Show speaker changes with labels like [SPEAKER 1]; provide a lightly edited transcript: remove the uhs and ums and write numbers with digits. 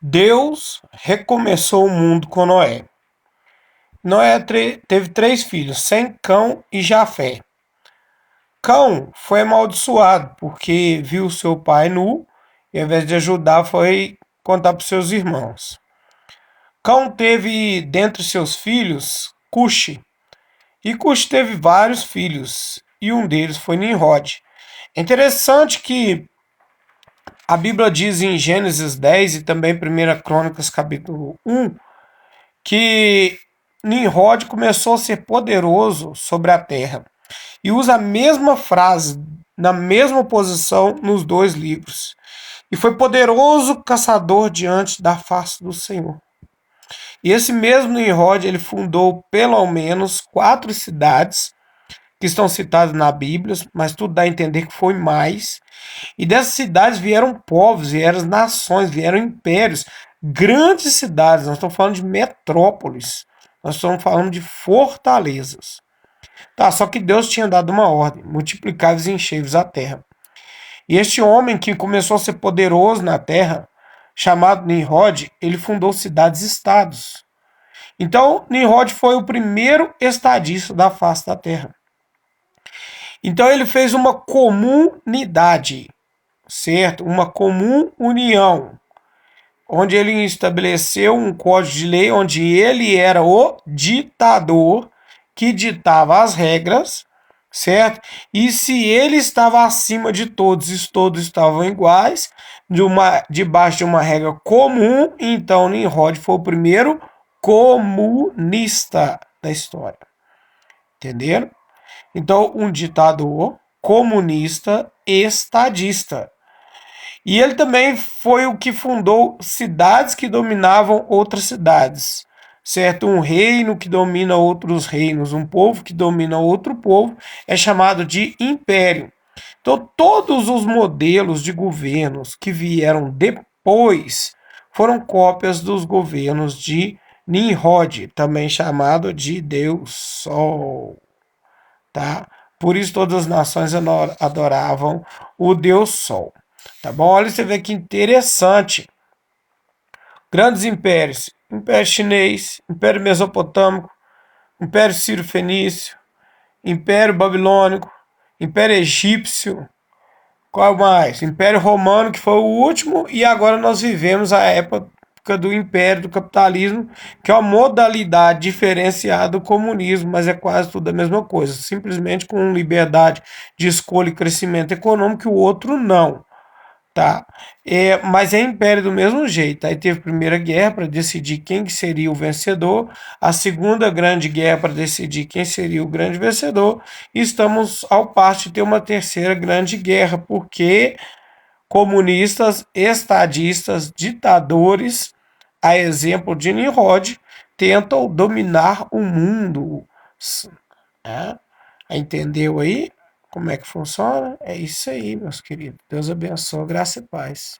[SPEAKER 1] Deus recomeçou o mundo com Noé. Noé teve 3 filhos, Sem, Cão e Jafé. Cão foi amaldiçoado porque viu seu pai nu e, ao invés de ajudar, foi contar para seus irmãos. Cão teve dentre seus filhos Cuxi. E Cuxi teve vários filhos, e um deles foi Nimrod. É interessante que a Bíblia diz em Gênesis 10 e também 1 Crônicas capítulo 1 que Nimrod começou a ser poderoso sobre a terra e usa a mesma frase na mesma posição nos 2 livros. E foi poderoso caçador diante da face do Senhor. E esse mesmo Nimrod, ele fundou pelo menos 4 cidades que estão citadas na Bíblia, mas tudo dá a entender que foi mais. E dessas cidades vieram povos, vieram nações, vieram impérios, grandes cidades. Nós estamos falando de metrópoles, nós estamos falando de fortalezas. Tá, só que Deus tinha dado uma ordem: multiplicai-vos e enchei-vos a terra. E este homem que começou a ser poderoso na terra, chamado Nimrod, ele fundou cidades-estados. Então, Nimrod foi o primeiro estadista da face da terra. Então, ele fez uma comunidade, certo? Uma comum união, onde ele estabeleceu um código de lei, onde ele era o ditador que ditava as regras, certo? E se ele estava acima de todos e todos estavam iguais, debaixo de uma regra comum, então Nimrod foi o primeiro comunista da história. Entenderam? Então, um ditador comunista estadista. E ele também foi o que fundou cidades que dominavam outras cidades, certo? Um reino que domina outros reinos, um povo que domina outro povo, é chamado de império. Então, todos os modelos de governos que vieram depois foram cópias dos governos de Nimrod, também chamado de Deus Sol, tá? Por isso todas as nações adoravam o Deus Sol. Tá bom? Olha, você vê que interessante. Grandes impérios: Império Chinês, Império Mesopotâmico, Império Sírio-Fenício, Império Babilônico, Império Egípcio. Qual mais? Império Romano, que foi o último, e agora nós vivemos a época do Império do Capitalismo, que é uma modalidade diferenciada do comunismo, mas é quase tudo a mesma coisa, simplesmente com liberdade de escolha e crescimento econômico, e o outro não. Tá? Mas é império do mesmo jeito. Aí teve a Primeira Guerra para decidir quem que seria o vencedor, a Segunda Grande Guerra para decidir quem seria o grande vencedor, e estamos ao passo de ter uma terceira grande guerra, porque comunistas, estadistas, ditadores, a exemplo de Nimrod, tentam dominar o mundo. Né? Entendeu aí como é que funciona? É isso aí, meus queridos. Deus abençoe, graça e paz.